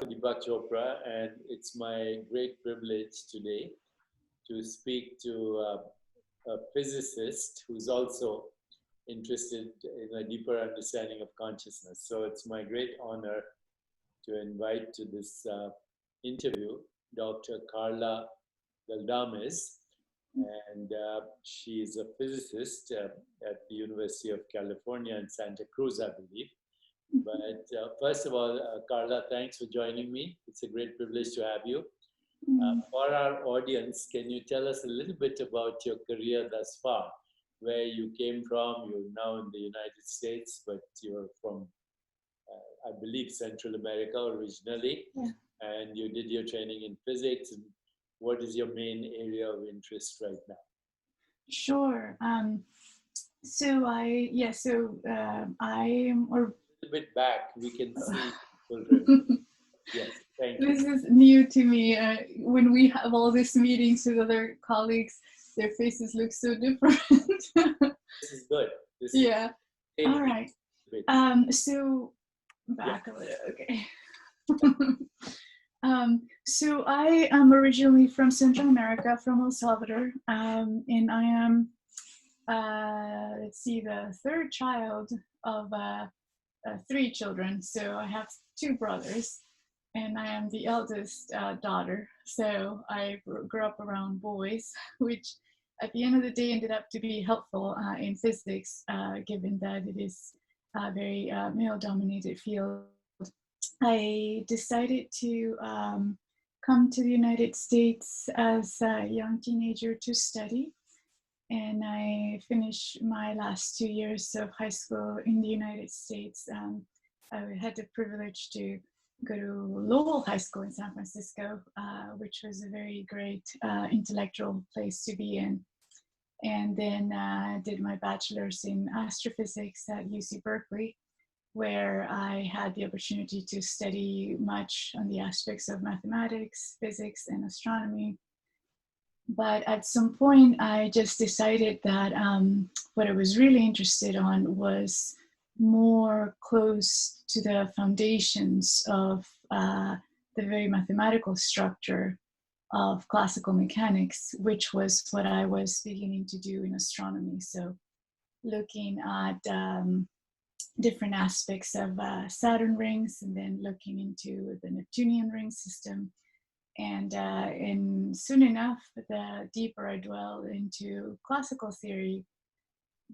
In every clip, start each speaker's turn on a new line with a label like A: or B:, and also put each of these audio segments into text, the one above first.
A: Deepak Chopra, and it's my great privilege today to speak to a physicist who's also interested in a deeper understanding of consciousness. So it's my great honor to invite to this interview Dr. Karla Galdamez, and she's a physicist at the University of California in Santa Cruz, I believe. But first of all, Carla, thanks for joining me. It's a great privilege to have you. For our audience, can you tell us a little bit about your career thus far? Where you came from? You're now in the United States, but you're from, I believe, Central America originally.
B: Yeah.
A: And you did your training in physics. And what is your main area of interest right now?
B: Sure. So I'm
A: A bit back, we can see full Yes, thank you.
B: This is new to me. When we have all these meetings with other colleagues, their faces look so different.
A: This is good.
B: Yeah.
A: Is
B: all right. So back a little. Okay. So I am originally from Central America, from El Salvador, and I am, the third child of 3 children. So I have 2 brothers, and I am the eldest daughter. So I grew up around boys, which at the end of the day ended up to be helpful in physics, given that it is a very male-dominated field. I decided to come to the United States as a young teenager to study. And I finished my last 2 years of high school in the United States. I had the privilege to go to Lowell High School in San Francisco, which was a very great intellectual place to be in. And then I did my bachelor's in astrophysics at UC Berkeley, where I had the opportunity to study much on the aspects of mathematics, physics, and astronomy. But at some point, I just decided that what I was really interested on was more close to the foundations of the very mathematical structure of classical mechanics, which was what I was beginning to do in astronomy. So looking at different aspects of Saturn rings, and then looking into the Neptunian ring system. And soon enough, the deeper I dwell into classical theory,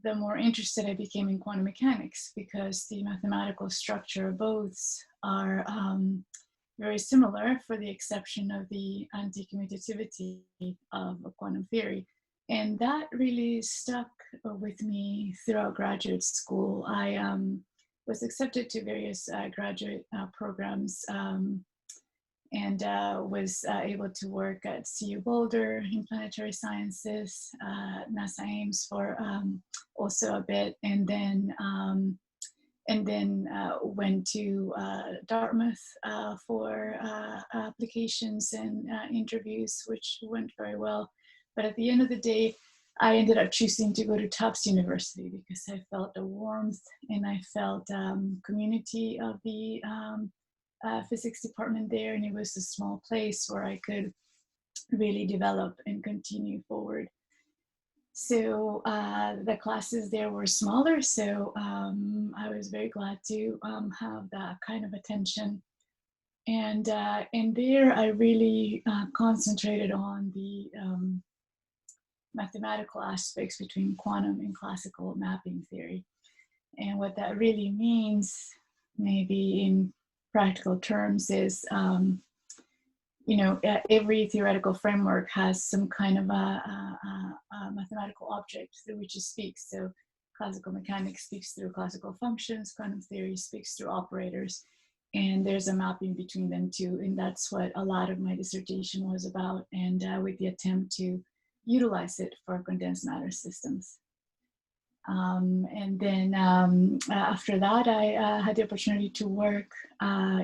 B: the more interested I became in quantum mechanics, because the mathematical structure of both are very similar, for the exception of the anti-commutativity of quantum theory. And that really stuck with me throughout graduate school. I was accepted to various graduate programs, and was able to work at CU Boulder in planetary sciences, NASA Ames for also a bit, and then went to Dartmouth for applications and interviews, which went very well. But at the end of the day, I ended up choosing to go to Tufts University because I felt the warmth and I felt community of the physics department there, and it was a small place where I could really develop and continue forward. So the classes there were smaller, so I was very glad to have that kind of attention. And there I really concentrated on the mathematical aspects between quantum and classical mapping theory. And what that really means, maybe in practical terms, is every theoretical framework has some kind of a mathematical object through which it speaks. So classical mechanics speaks through classical functions, quantum theory speaks through operators, and there's a mapping between them too. And that's what a lot of my dissertation was about, and with the attempt to utilize it for condensed matter systems. And then after that, I had the opportunity to work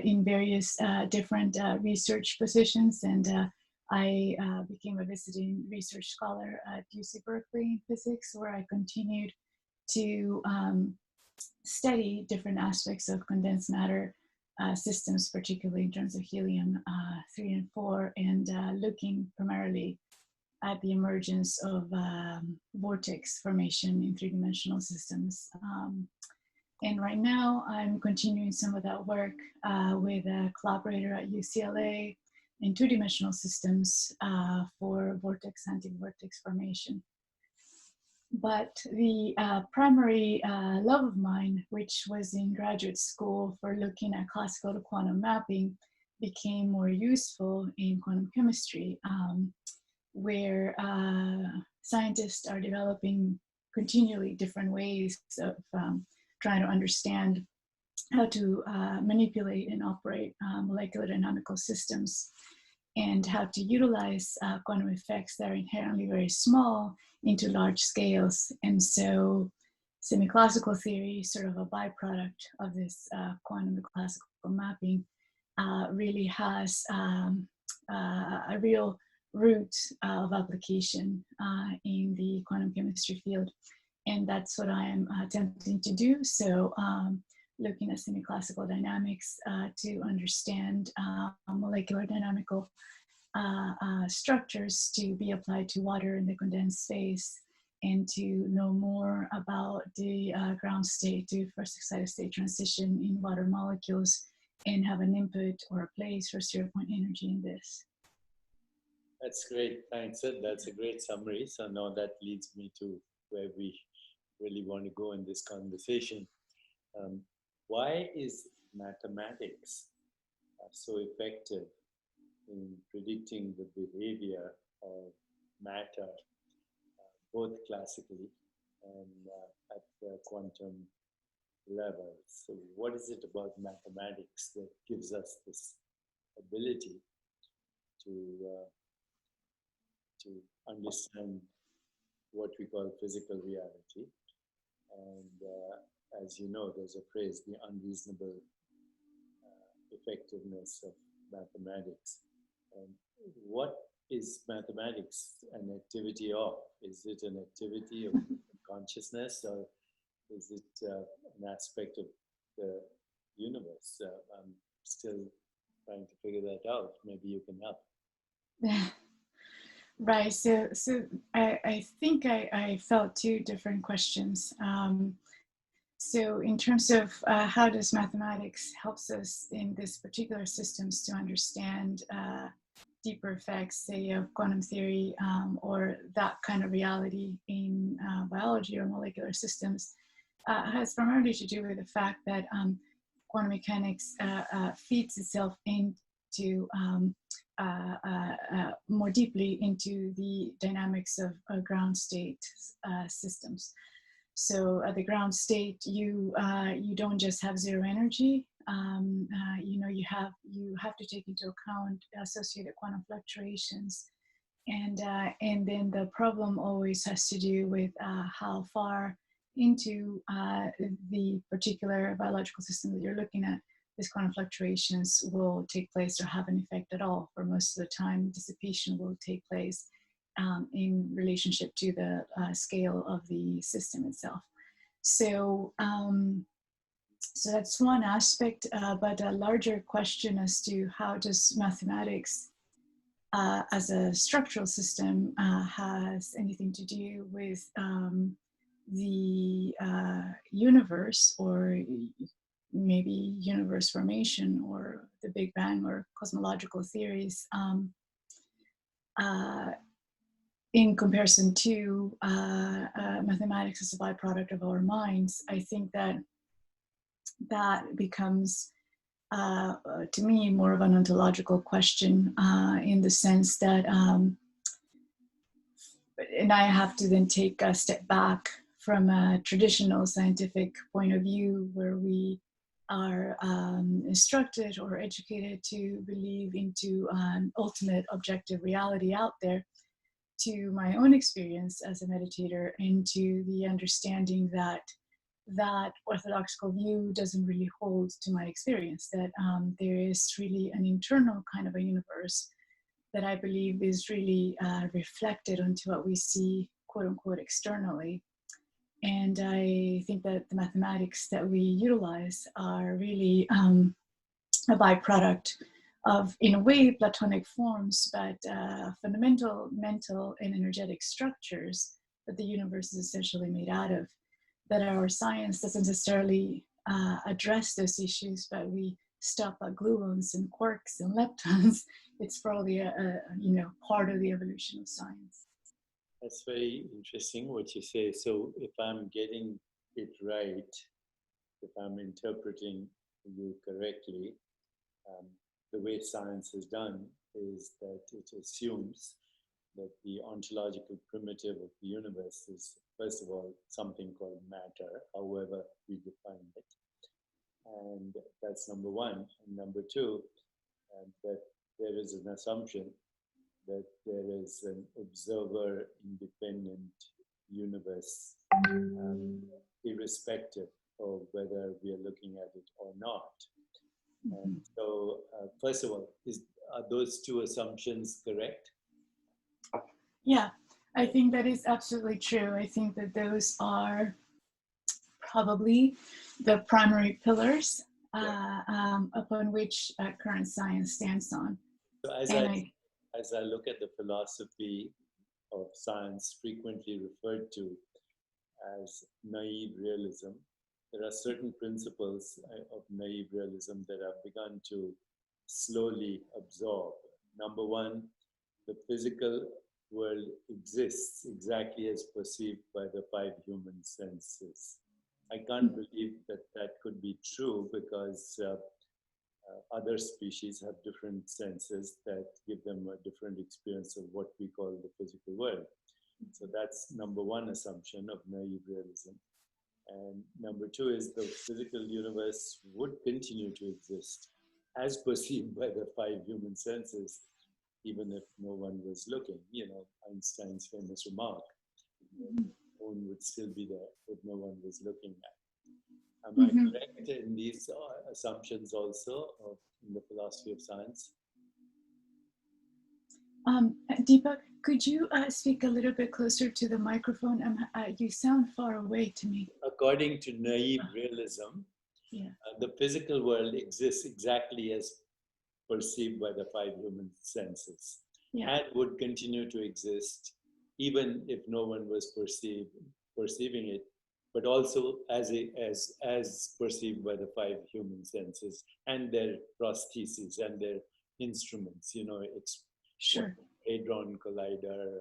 B: in various different research positions, and I became a visiting research scholar at UC Berkeley in physics, where I continued to study different aspects of condensed matter systems, particularly in terms of helium 3 and 4, and looking primarily at the emergence of vortex formation in three-dimensional systems. And right now, I'm continuing some of that work with a collaborator at UCLA in two-dimensional systems for vortex, anti-vortex formation. But the primary love of mine, which was in graduate school for looking at classical to quantum mapping, became more useful in quantum chemistry, where scientists are developing continually different ways of trying to understand how to manipulate and operate molecular dynamical systems, and how to utilize quantum effects that are inherently very small into large scales. And so semi-classical theory, sort of a byproduct of this quantum classical mapping, really has a real root of application in the quantum chemistry field. And that's what I am attempting to do. So looking at semi-classical dynamics to understand molecular dynamical structures to be applied to water in the condensed phase, and to know more about the ground state to first excited state transition in water molecules, and have an input or a place for 0-point energy in this.
A: That's great. Thanks. That's a great summary. So now that leads me to where we really want to go in this conversation. Why is mathematics so effective in predicting the behavior of matter, both classically and at the quantum level? So what is it about mathematics that gives us this ability to understand what we call physical reality? And as you know, there's a phrase, the unreasonable effectiveness of mathematics. And what is mathematics an activity of? Is it an activity of consciousness, or is it an aspect of the universe? I'm still trying to figure that out. Maybe you can help.
B: Right. So I think I felt two different questions. So in terms of how does mathematics helps us in this particular systems to understand deeper effects, say, of quantum theory or that kind of reality in biology or molecular systems, has primarily to do with the fact that quantum mechanics feeds itself into more deeply into the dynamics of ground state systems. So at the ground state, you don't just have zero energy. You have to take into account associated quantum fluctuations, and then the problem always has to do with how far into the particular biological system that you're looking at these quantum fluctuations will take place or have an effect at all. For most of the time, dissipation will take place in relationship to the scale of the system itself. So, so that's one aspect, but a larger question as to how does mathematics as a structural system has anything to do with the universe, or maybe universe formation, or the Big Bang, or cosmological theories, in comparison to mathematics as a byproduct of our minds. I think that becomes, to me, more of an ontological question, in the sense that, and I have to then take a step back from a traditional scientific point of view, where we are instructed or educated to believe into an ultimate objective reality out there, to my own experience as a meditator, and to the understanding that that orthodoxical view doesn't really hold to my experience, that there is really an internal kind of a universe that I believe is really reflected onto what we see, quote unquote, externally. And I think that the mathematics that we utilize are really a byproduct of, in a way, Platonic forms, but fundamental mental and energetic structures that the universe is essentially made out of. That our science doesn't necessarily address those issues, but we stop at gluons and quarks and leptons. It's probably a part of the evolution of science.
A: That's very interesting what you say. So if I'm getting it right, if I'm interpreting you correctly, the way science is done is that it assumes that the ontological primitive of the universe is, first of all, something called matter, however we define it. And that's number one. And number two, that there is an assumption that there is an observer independent universe, irrespective of whether we are looking at it or not. And so, first of all, are those two assumptions correct?
B: Yeah, I think that is absolutely true. I think that those are probably the primary pillars upon which current science stands on.
A: So as I look at the philosophy of science, frequently referred to as naive realism, there are certain principles of naive realism that I've begun to slowly absorb. Number one, the physical world exists exactly as perceived by the five human senses. I can't believe that that could be true because other species have different senses that give them a different experience of what we call the physical world. So that's number one assumption of naive realism. And number two is the physical universe would continue to exist as perceived by the five human senses, even if no one was looking. You know, Einstein's famous remark, the moon would still be there if no one was looking at. Am I correct in these assumptions also in the philosophy of science?
B: Deepak, could you speak a little bit closer to the microphone? You sound far away to me.
A: According to naive realism, the physical world exists exactly as perceived by the five human senses, and would continue to exist even if no one was perceiving it, but also as perceived by the five human senses and their prostheses and their instruments, you know, hadron collider,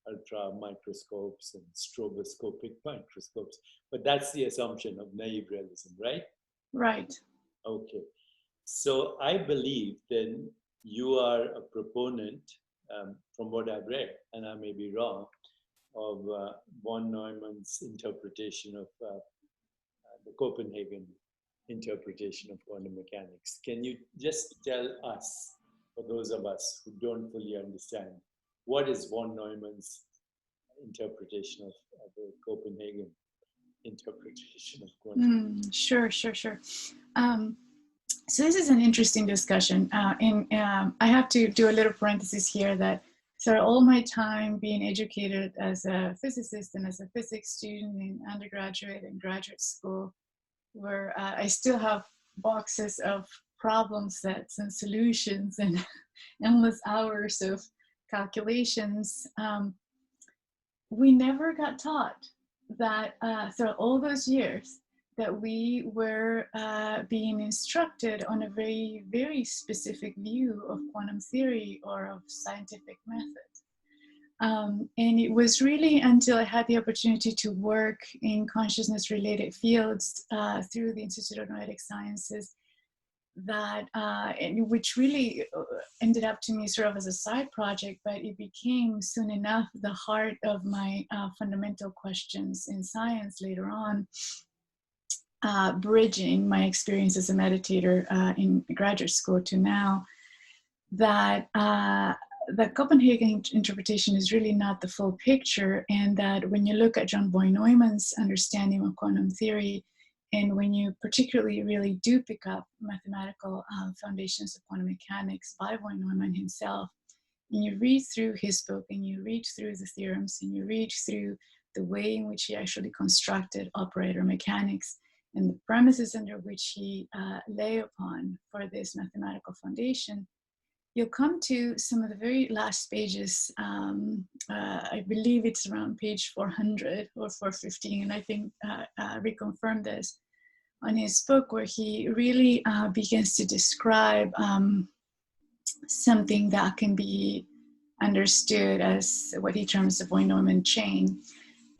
A: ultra microscopes and stroboscopic microscopes. But that's the assumption of naive realism, right?
B: Right.
A: Okay. So I believe then you are a proponent, from what I've read, and I may be wrong, of von Neumann's interpretation of the Copenhagen interpretation of quantum mechanics. Can you just tell us, for those of us who don't fully understand, what is von Neumann's interpretation of the Copenhagen interpretation of quantum?
B: Sure. So this is an interesting discussion. I have to do a little parenthesis here that so all my time being educated as a physicist and as a physics student in undergraduate and graduate school, where I still have boxes of problem sets and solutions and endless hours of calculations, we never got taught that through all those years that we were being instructed on a very, very specific view of quantum theory or of scientific methods. And it was really until I had the opportunity to work in consciousness-related fields through the Institute of Noetic Sciences that, which really ended up to me sort of as a side project, but it became soon enough the heart of my fundamental questions in science later on. Bridging my experience as a meditator in graduate school to now, that the Copenhagen interpretation is really not the full picture, and that when you look at John Boy Neumann's understanding of quantum theory, and when you particularly really do pick up mathematical foundations of quantum mechanics by Boy Neumann himself, and you read through his book, and you read through the theorems, and you read through the way in which he actually constructed operator mechanics, and the premises under which he lay upon for this mathematical foundation, you'll come to some of the very last pages. I believe it's around page 400 or 415, and I think reconfirmed this on his book, where he really begins to describe something that can be understood as what he terms the Neumann chain.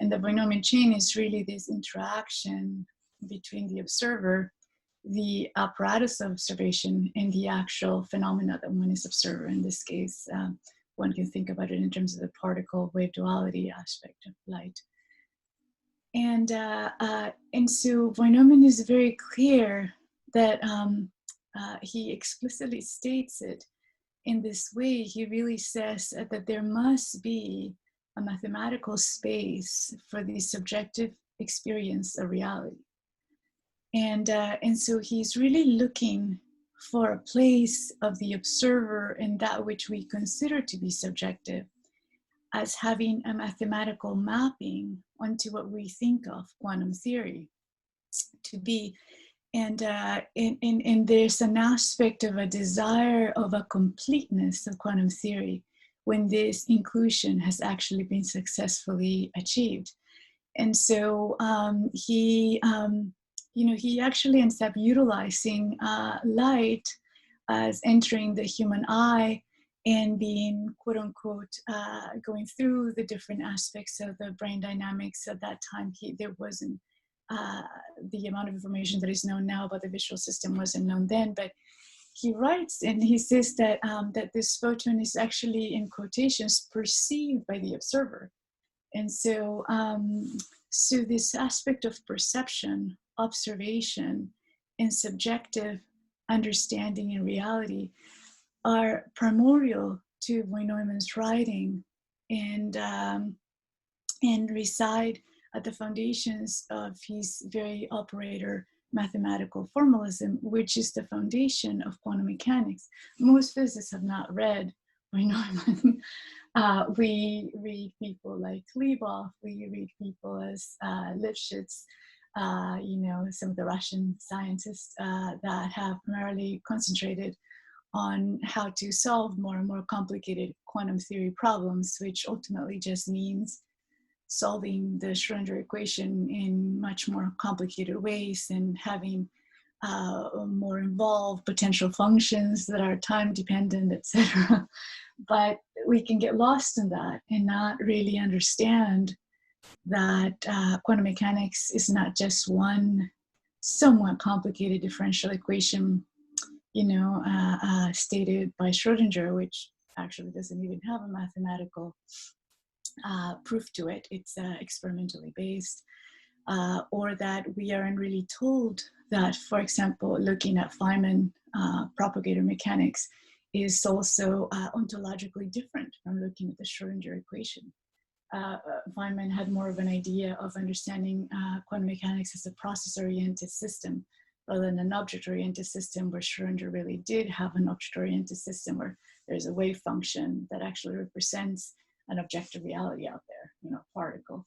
B: And the Neumann chain is really this interaction between the observer, the apparatus of observation, and the actual phenomena that one is observer. In this case, one can think about it in terms of the particle wave duality aspect of light. And so von Neumann is very clear that he explicitly states it in this way. He really says that there must be a mathematical space for the subjective experience of reality. And so he's really looking for a place of the observer in that which we consider to be subjective as having a mathematical mapping onto what we think of quantum theory to be. And there's an aspect of a desire of a completeness of quantum theory when this inclusion has actually been successfully achieved. And so he actually ends up utilizing light as entering the human eye and being, quote unquote, going through the different aspects of the brain dynamics. At that time, there wasn't the amount of information that is known now about the visual system wasn't known then, but he writes and he says that that this photon is actually, in quotations, perceived by the observer. And so, so this aspect of perception, observation, and subjective understanding in reality are primordial to von Neumann's writing, and reside at the foundations of his very operator mathematical formalism, which is the foundation of quantum mechanics. Most physicists have not read von Neumann. We read people like Leboff, we read people as Lifshitz, some of the Russian scientists that have primarily concentrated on how to solve more and more complicated quantum theory problems, which ultimately just means solving the Schrödinger equation in much more complicated ways and having more involved potential functions that are time dependent, etc. But we can get lost in that and not really understand that quantum mechanics is not just one somewhat complicated differential equation, stated by Schrödinger, which actually doesn't even have a mathematical proof to it. It's experimentally based, or that we aren't really told that, for example, looking at Feynman propagator mechanics is also ontologically different from looking at the Schrödinger equation. Feynman had more of an idea of understanding quantum mechanics as a process-oriented system rather than an object-oriented system, where Schrödinger really did have an object-oriented system where there's a wave function that actually represents an objective reality out there, particle.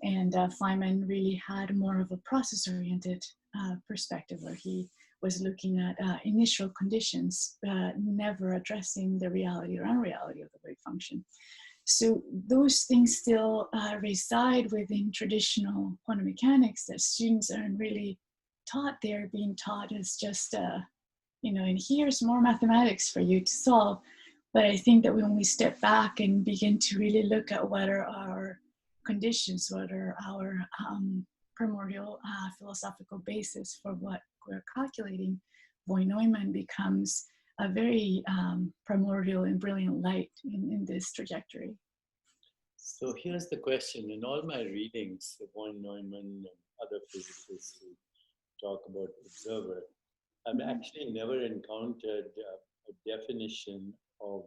B: And Feynman really had more of a process-oriented perspective, where he was looking at initial conditions, never addressing the reality or unreality of the wave function. So those things still reside within traditional quantum mechanics that students aren't really taught. They're being taught as just, and here's more mathematics for you to solve. But I think that when we step back and begin to really look at what are our conditions, what are our primordial philosophical basis for what we're calculating, von Neumann becomes a very primordial and brilliant light in this trajectory.
A: So here's the question. In all my readings, von Neumann and other physicists who talk about observer, I've actually never encountered a definition of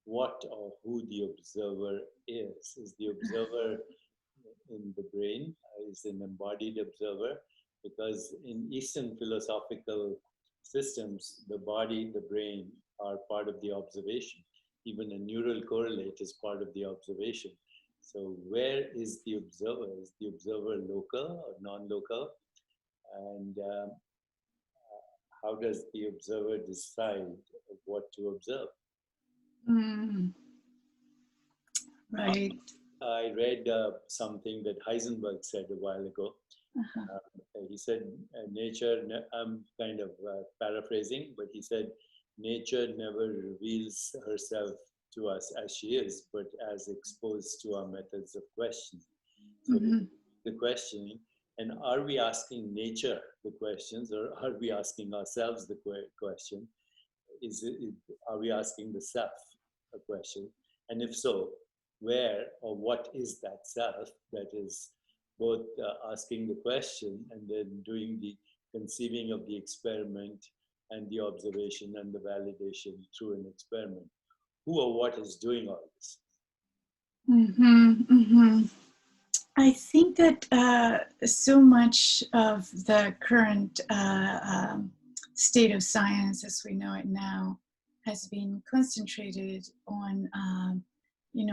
A: what or who the observer is. Is the observer in the brain? Is an embodied observer? Because in Eastern philosophical systems, the body, the brain are part of the observation. Even a neural correlate is part of the observation. So where is the observer? Is the observer local or non-local? And how does the observer decide what to observe?
B: Mm, right.
A: I read something that Heisenberg said a while ago.
B: Uh-huh.
A: He said, nature, I'm kind of paraphrasing, but he said, nature never reveals herself to us as she is, but as exposed to our methods of questioning. So the questioning, and are we asking nature the questions, or are we asking ourselves the question? Are we asking the self a question? And if so, where or what is that self that is both asking the question and then doing the conceiving of the experiment and the observation and the validation through an experiment? Who or what is doing all this?
B: I think that so much of the current state of science as we know it now has been concentrated on,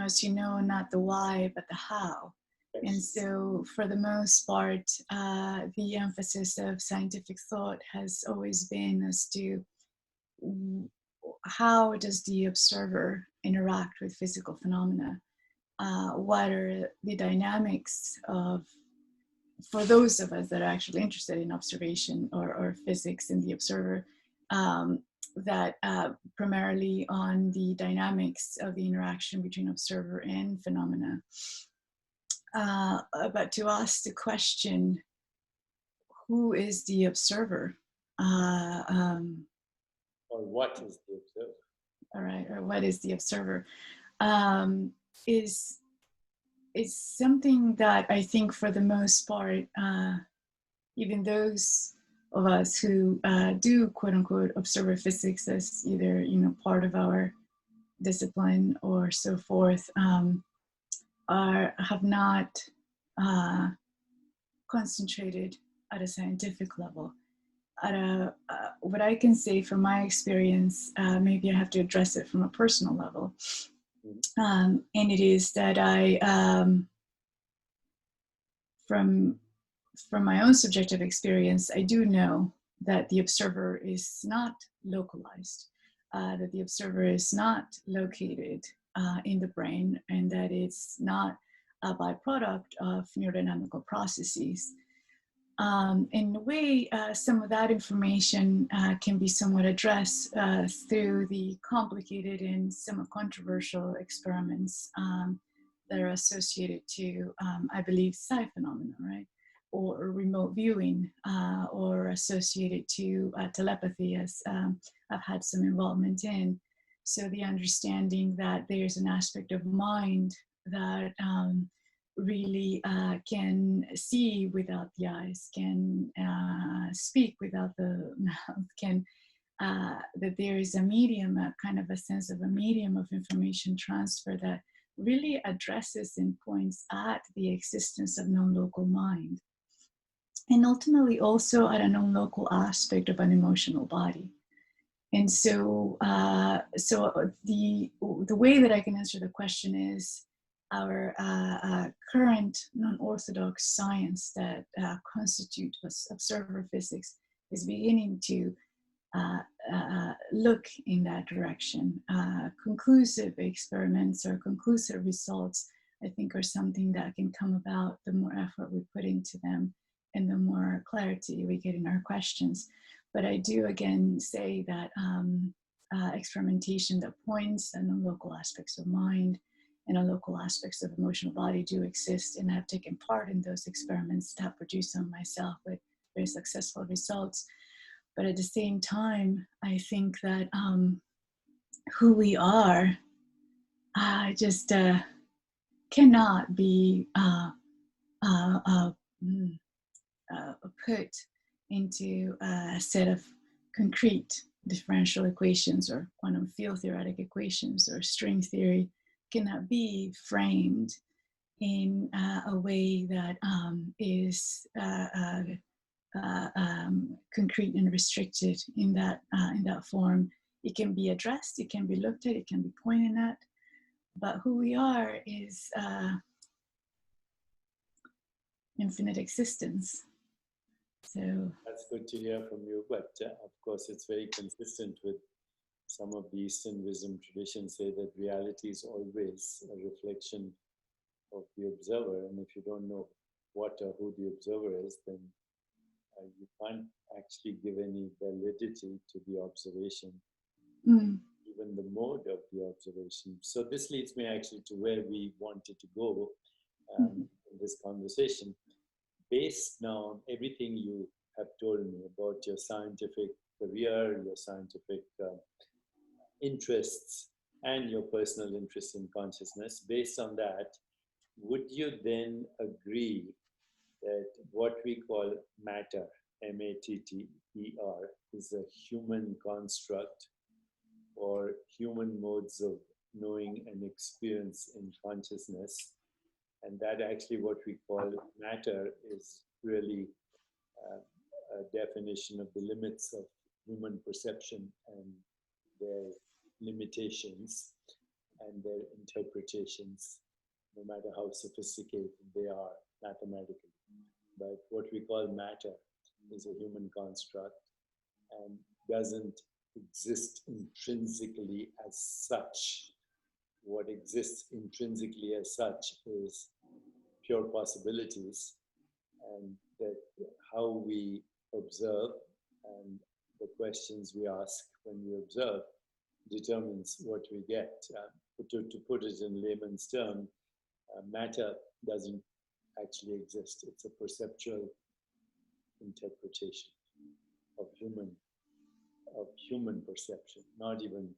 B: as you know, not the why, but the how. And so for the most part, the emphasis of scientific thought has always been as to how does the observer interact with physical phenomena? What are the dynamics of, for those of us that are actually interested in observation or physics in the observer, that primarily on the dynamics of the interaction between observer and phenomena. But to ask the question, who is the observer?
A: Or what is the observer?
B: All right, or what is the observer? Is something that I think for the most part, even those of us who do quote unquote observer physics as either part of our discipline or so forth, have not concentrated at a scientific level. At what I can say from my experience, maybe I have to address it from a personal level. And it is that I, from my own subjective experience, I do know that the observer is not localized, that the observer is not located in the brain, and that it's not a byproduct of neurodynamical processes. In a way, some of that information can be somewhat addressed through the complicated and somewhat controversial experiments that are associated to, I believe, psi phenomena, right? Or remote viewing, or associated to telepathy, as I've had some involvement in. So the understanding that there's an aspect of mind that really can see without the eyes, can speak without the mouth, can that there is a medium, a kind of a sense of a medium of information transfer that really addresses and points at the existence of non-local mind, and ultimately also at a non-local aspect of an emotional body. And so, the way that I can answer the question is our current non-orthodox science that constitutes observer physics is beginning to look in that direction. Conclusive experiments or conclusive results, I think, are something that can come about the more effort we put into them and the more clarity we get in our questions. But I do again say that experimentation that points at local aspects of mind and local aspects of emotional body do exist, and I've taken part in those experiments that have produced them myself with very successful results. But at the same time, I think that who we are just cannot be put into a set of concrete differential equations or quantum field theoretic equations, or string theory cannot be framed in a way that is concrete and restricted in that form. It can be addressed, it can be looked at, it can be pointed at, but who we are is infinite existence. So
A: that's good to hear from you. But of course, it's very consistent with some of the Eastern wisdom traditions say that reality is always a reflection of the observer. And if you don't know what or who the observer is, then you can't actually give any validity to the observation, even the mode of the observation. So this leads me actually to where we wanted to go in this conversation. Based now on everything you have told me about your scientific career, your scientific interests, and your personal interest in consciousness, based on that, would you then agree that what we call matter, M-A-T-T-E-R, is a human construct or human modes of knowing and experience in consciousness, and that actually what we call matter is really a definition of the limits of human perception and their limitations and their interpretations, no matter how sophisticated they are mathematically. But what we call matter is a human construct and doesn't exist intrinsically as such. What exists intrinsically as such is pure possibilities, and that how we observe and the questions we ask when we observe determines what we get. To put it in layman's term, matter doesn't actually exist. It's a perceptual interpretation of human perception, not even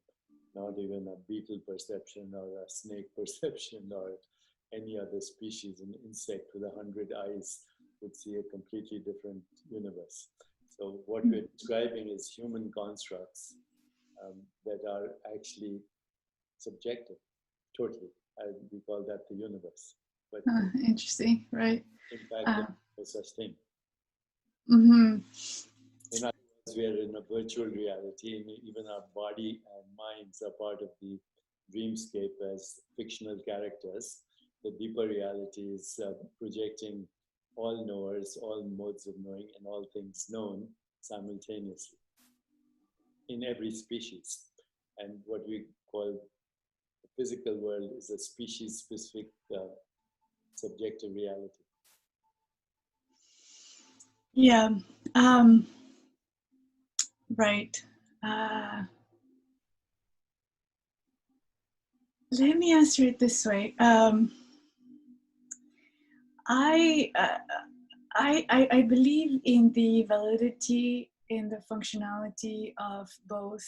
A: a beetle perception or a snake perception or any other species. An insect with 100 eyes would see a completely different universe. So what we're describing is human constructs that are actually subjective, totally. We call that the universe. But
B: interesting, right?
A: in fact, there's no such thing.
B: Mm-hmm.
A: In other words, we are in a virtual reality, and even our body and minds are part of the dreamscape as fictional characters. The deeper reality is projecting all knowers, all modes of knowing, and all things known simultaneously in every species. And what we call the physical world is a species-specific subjective reality.
B: Yeah. Right. Let me answer it this way. I believe in the validity, in the functionality of both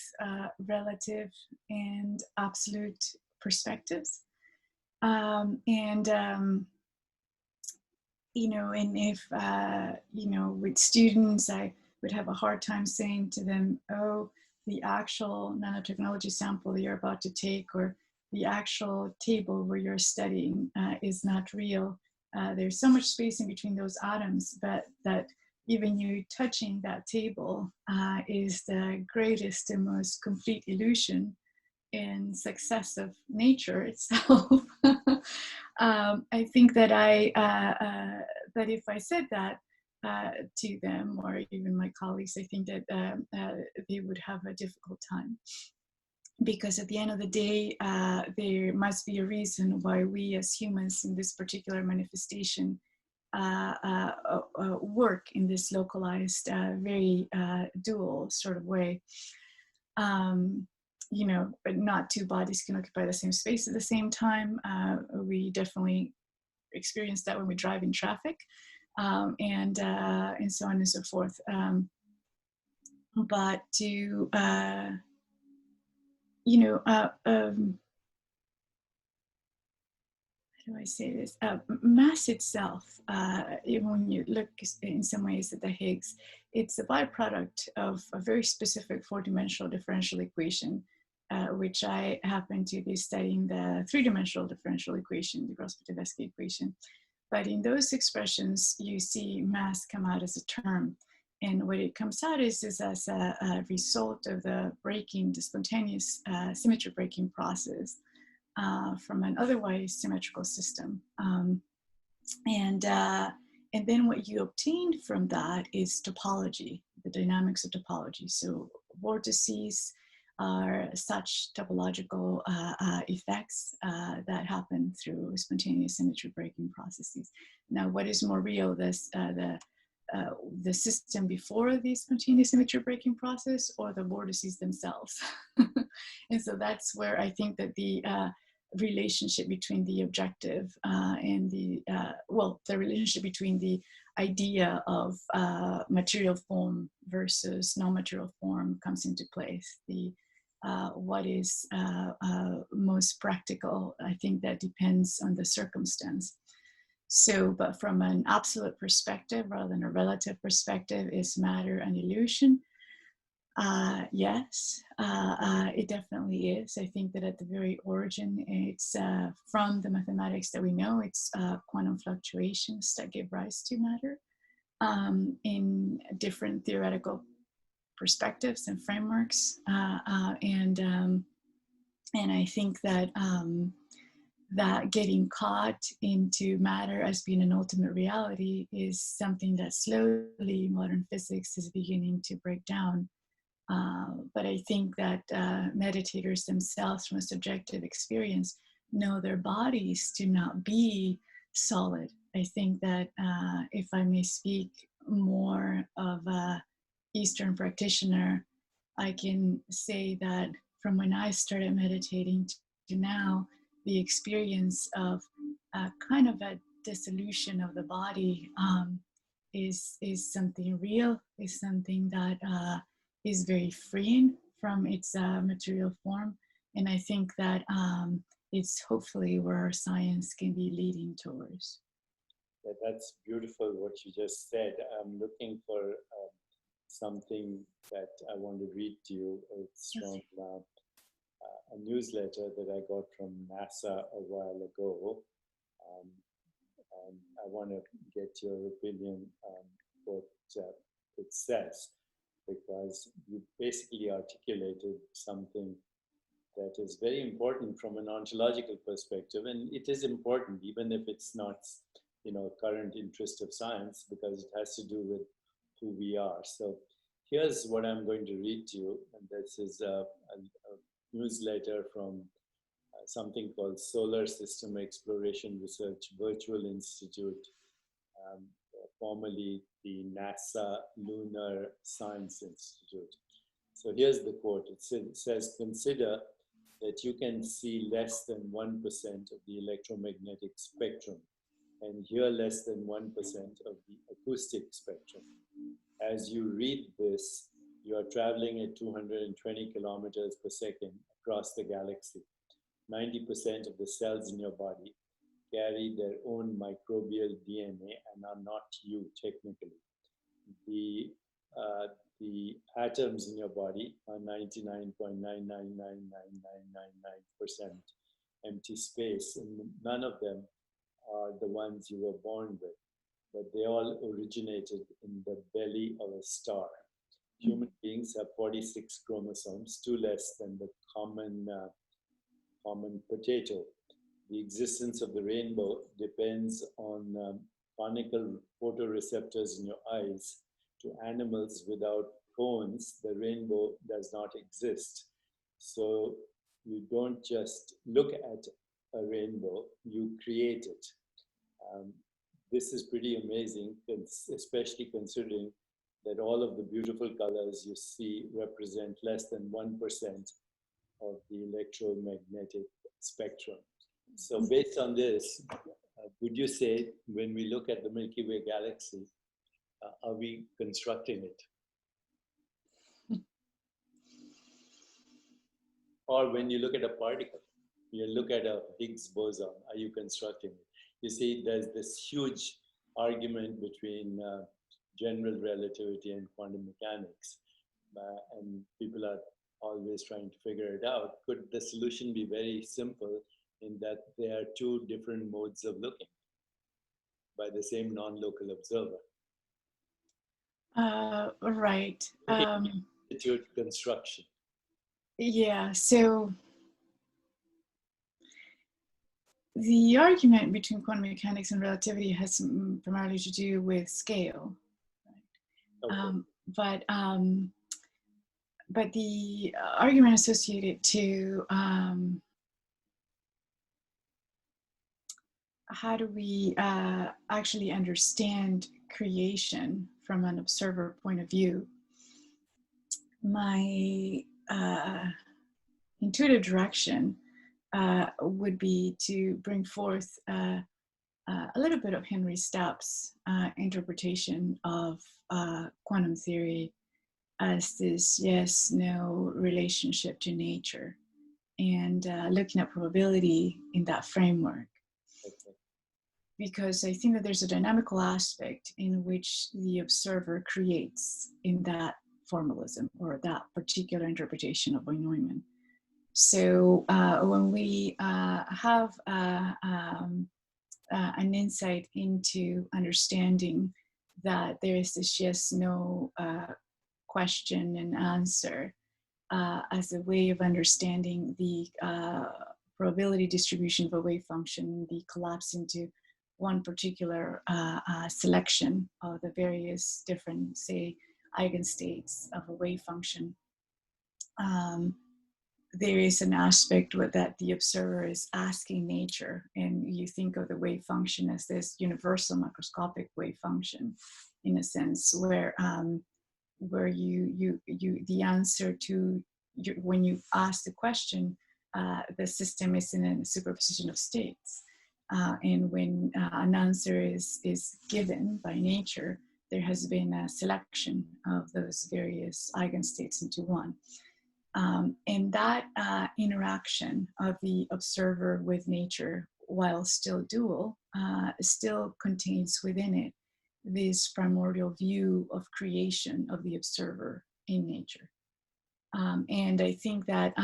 B: relative and absolute perspectives. And if, with students, I would have a hard time saying to them, oh, the actual nanotechnology sample you're about to take or the actual table where you're studying is not real. There's so much space in between those atoms, but that even you touching that table is the greatest and most complete illusion in success of nature itself. I think that that if I said that to them or even my colleagues, I think that they would have a difficult time. Because at the end of the day, there must be a reason why we as humans in this particular manifestation work in this localized, very dual sort of way. But not two bodies can occupy the same space at the same time. We definitely experience that when we drive in traffic, and so on and so forth. But to how do I say this? Mass itself, even when you look in some ways at the Higgs, it's a byproduct of a very specific four-dimensional differential equation, which I happen to be studying the three-dimensional differential equation, the Gross-Pitevsky equation. But in those expressions, you see mass come out as a term. And what it comes out is as a result of the breaking, the spontaneous symmetry breaking process from an otherwise symmetrical system. And And then what you obtained from that is topology, the dynamics of topology. So vortices are such topological effects that happen through spontaneous symmetry breaking processes. Now, what is more real, the system before the spontaneous symmetry breaking process, or the vortices themselves? And so that's where I think that the relationship between the objective and the relationship between the idea of material form versus non-material form comes into place. What is most practical, I think that depends on the circumstance. So, but from an absolute perspective rather than a relative perspective, is matter an illusion? Yes, it definitely is. I think that at the very origin, it's from the mathematics that we know, it's quantum fluctuations that give rise to matter in different theoretical perspectives and frameworks. And I think that that getting caught into matter as being an ultimate reality is something that slowly modern physics is beginning to break down. But I think that meditators themselves, from a subjective experience, know their bodies to not be solid. I think that if I may speak more of a Eastern practitioner, I can say that from when I started meditating to now, the experience of kind of a dissolution of the body is something real, is something that is very freeing from its material form. And I think that it's hopefully where science can be leading towards.
A: That's beautiful what you just said. I'm looking for something that I want to read to you. It's from a newsletter that I got from NASA a while ago. And I want to get your opinion on what it says, because you basically articulated something that is very important from an ontological perspective. And it is important, even if it's not, current interest of science, because it has to do with who we are. So here's what I'm going to read to you. And this is a newsletter from something called Solar System Exploration Research Virtual Institute, formerly the NASA Lunar Science Institute. So here's the quote. It says, consider that you can see less than 1% of the electromagnetic spectrum and hear less than 1% of the acoustic spectrum. As you read this, you are traveling at 220 kilometers per second across the galaxy. 90% of the cells in your body carry their own microbial DNA and are not you technically. The atoms in your body are 99.9999999% empty space, and none of them are the ones you were born with, but they all originated in the belly of a star. Human beings have 46 chromosomes, 2 less than the common potato. The existence of the rainbow depends on conical photoreceptors in your eyes. To animals without cones, the rainbow does not exist. So you don't just look at a rainbow, you create it. This is pretty amazing, especially considering that all of the beautiful colors you see represent less than 1% of the electromagnetic spectrum. So based on this, would you say when we look at the Milky Way galaxy, are we constructing it? Or when you look at a particle, you look at a Higgs boson, are you constructing it? You see, there's this huge argument between general relativity and quantum mechanics, and people are always trying to figure it out. Could the solution be very simple in that there are two different modes of looking by the same non-local observer?
B: Right.
A: Institute construction.
B: Yeah, so the argument between quantum mechanics and relativity has primarily to do with scale.
A: Okay.
B: But the argument associated to how do we actually understand creation from an observer point of view, my intuitive direction would be to bring forth a little bit of Henry Stapp's interpretation of quantum theory as this yes-no relationship to nature, and looking at probability in that framework.
A: Okay.
B: Because I think that there's a dynamical aspect in which the observer creates in that formalism or that particular interpretation of Neumann. So when we have an insight into understanding that there is this yes-no question and answer as a way of understanding the probability distribution of a wave function, the collapse into one particular selection of the various different, say, eigenstates of a wave function. There is an aspect that the observer is asking nature, and you think of the wave function as this universal macroscopic wave function, in a sense, where you the answer to when you ask the question, the system is in a superposition of states. And when an answer is given by nature, there has been a selection of those various eigenstates into one. And that interaction of the observer with nature, while still dual, still contains within it this primordial view of creation of the observer in nature. And I think that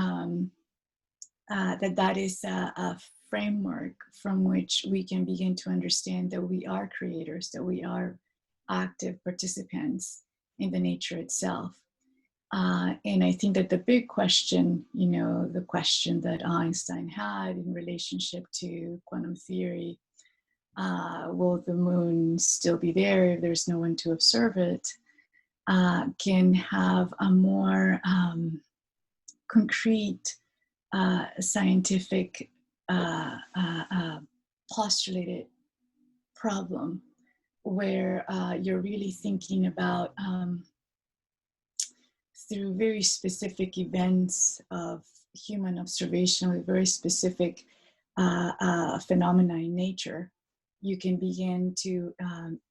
B: that is a framework from which we can begin to understand that we are creators, that we are active participants in the nature itself. And I think that the big question, the question that Einstein had in relationship to quantum theory, will the moon still be there if there's no one to observe it, can have a more concrete scientific postulated problem, where you're really thinking about through very specific events of human observation with very specific phenomena in nature, you can begin to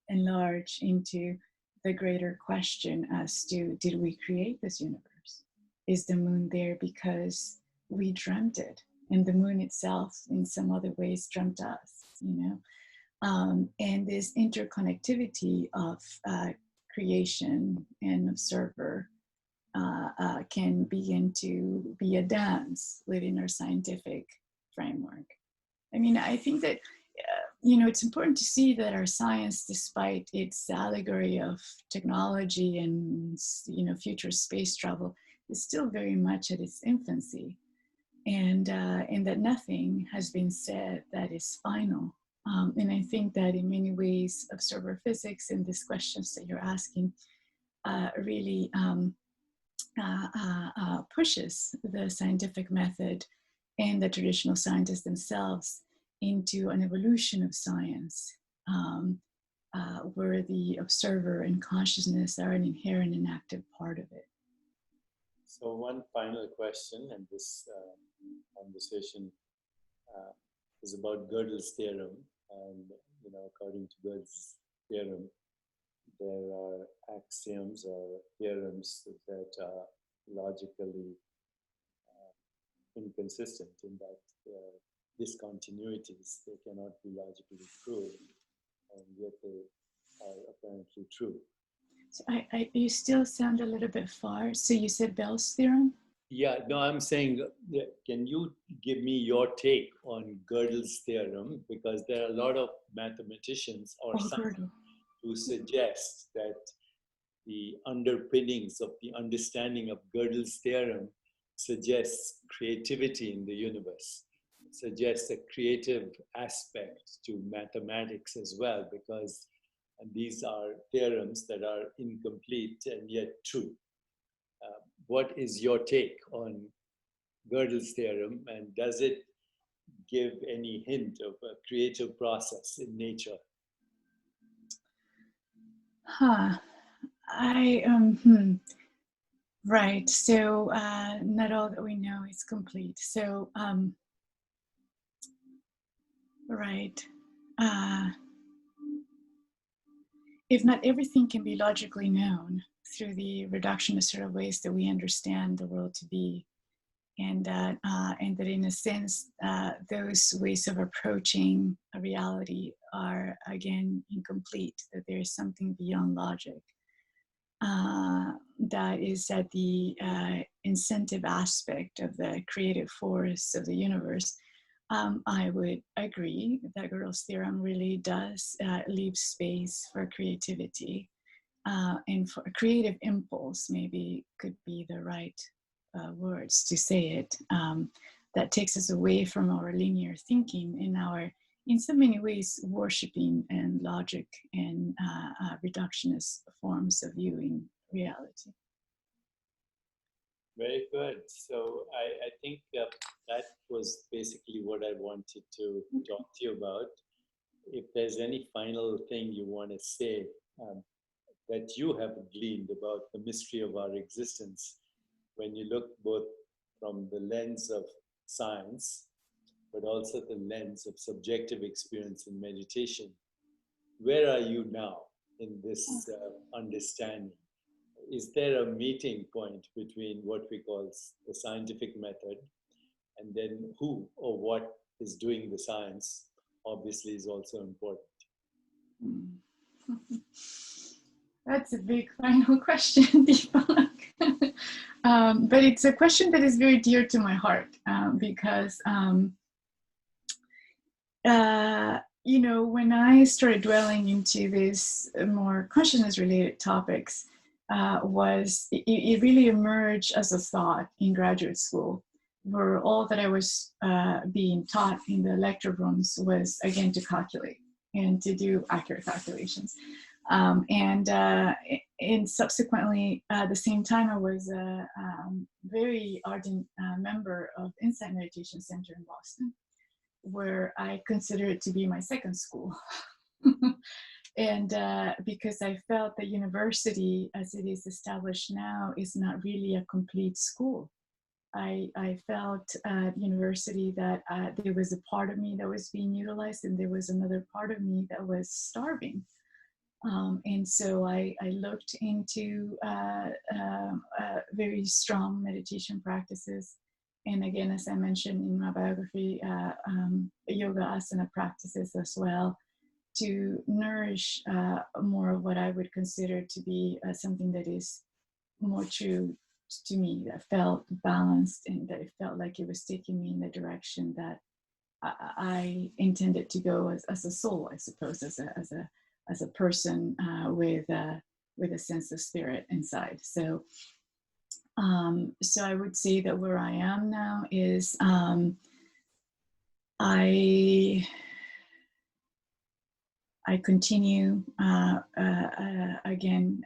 B: enlarge into the greater question as to, did we create this universe? Is the moon there because we dreamt it? And the moon itself, in some other ways, dreamt us, and this interconnectivity of creation and observer can begin to be a dance within our scientific framework. I mean, I think that, it's important to see that our science, despite its allegory of technology and, future space travel, is still very much at its infancy. And that nothing has been said that is final. And I think that in many ways, observer physics and these questions that you're asking really pushes the scientific method and the traditional scientists themselves into an evolution of science, where the observer and consciousness are an inherent and active part of it.
A: So one final question, and this conversation is about Gödel's theorem. And according to Gödel's theorem, there are axioms or theorems that are logically inconsistent, in that discontinuities, they cannot be logically proved, and yet they are apparently true.
B: So you still sound a little bit far. So you said Bell's theorem?
A: Yeah, no, I'm saying, can you give me your take on Gödel's theorem? Because there are a lot of mathematicians or scientists who suggest that the underpinnings of the understanding of Gödel's theorem suggests creativity in the universe. suggests a creative aspect to mathematics as well, because these are theorems that are incomplete and yet true. What is your take on Gödel's theorem, and does it give any hint of a creative process in nature?
B: Right. So not all that we know is complete. So right. If not everything can be logically known through the reductionist sort of ways that we understand the world to be, and that in a sense those ways of approaching a reality are again incomplete, that there is something beyond logic that is at the incentive aspect of the creative force of the universe. I would agree that Gödel's theorem really does leave space for creativity, and for a creative impulse, maybe could be the right words to say it, that takes us away from our linear thinking in our, in so many ways, worshipping and logic and reductionist forms of viewing reality.
A: Very good. So I think that was basically what I wanted to talk to you about. If there's any final thing you want to say that you have gleaned about the mystery of our existence, when you look both from the lens of science, but also the lens of subjective experience in meditation, where are you now in this understanding? Is there a meeting point between what we call the scientific method, and then who or what is doing the science obviously is also important?
B: That's a big final question, Deepak. But it's a question that is very dear to my heart, because you know, when I started dwelling into these more consciousness-related topics, it really emerged as a thought in graduate school, where all that I was being taught in the lecture rooms was, again, to calculate and to do accurate calculations. And subsequently, at the same time, I was a very ardent member of Insight Meditation Center in Boston, where I consider it to be my second school. And because I felt that university, as it is established now, is not really a complete school. I felt at university that there was a part of me that was being utilized, and there was another part of me that was starving. And so I looked into very strong meditation practices. And again, as I mentioned in my biography, yoga asana practices as well, to nourish more of what I would consider to be something that is more true to me, that felt balanced and that it felt like it was taking me in the direction that I intended to go as a soul, I suppose, as a person with a sense of spirit inside. So so I would say that where I am now is I continue again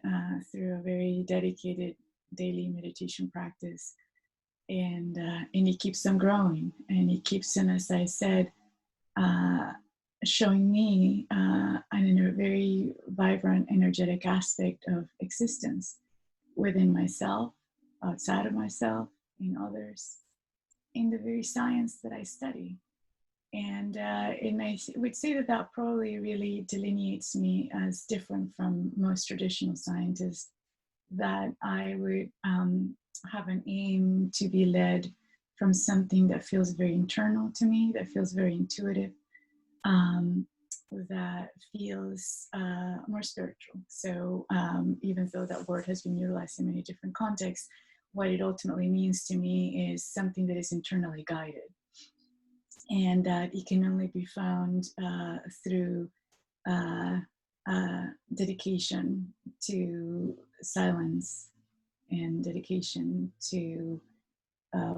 B: through a very dedicated daily meditation practice, and it keeps on growing, and it keeps on, as I said, showing me a very vibrant, energetic aspect of existence within myself, outside of myself, in others, in the very science that I study. And I would say that that probably really delineates me as different from most traditional scientists, that I would have an aim to be led from something that feels very internal to me, that feels very intuitive, that feels more spiritual. So even though that word has been utilized in many different contexts, what it ultimately means to me is something that is internally guided, and that it can only be found through dedication to silence and dedication to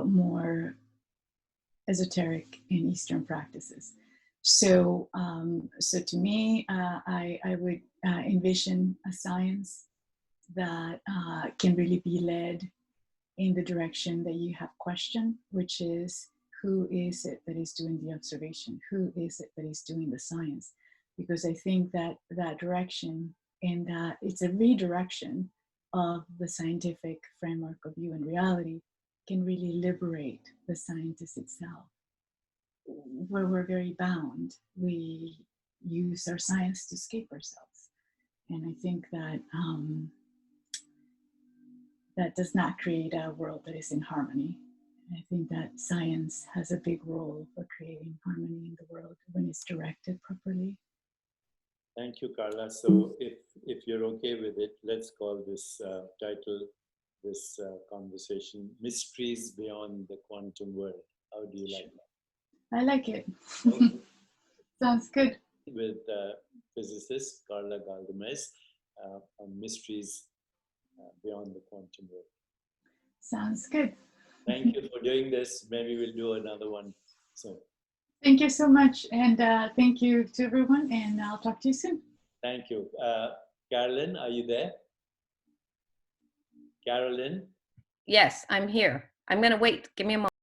B: more esoteric and Eastern practices. So, so to me, I would envision a science that can really be led in the direction that you have questioned, which is, who is it that is doing the observation? Who is it that is doing the science? Because I think that that direction, and that it's a redirection of the scientific framework of view and reality, can really liberate the scientist itself. Where we're very bound, we use our science to escape ourselves. And I think that that does not create a world that is in harmony. And I think that science has a big role for creating harmony in the world when it's directed properly.
A: Thank you, Carla. So if you're okay with it, let's call this title, this conversation, Mysteries Beyond the Quantum World. How do you like that?
B: I like it.
A: Okay.
B: Sounds good.
A: With physicist Karla Galdamez on Mysteries Beyond the Quantum World.
B: Sounds good.
A: Thank you for doing this. Maybe we'll do another one soon.
B: Thank you so much. And thank you to everyone. And I'll talk to you soon.
A: Thank you. Carolyn, are you there? Carolyn?
C: Yes, I'm here. I'm going to wait. Give me a moment.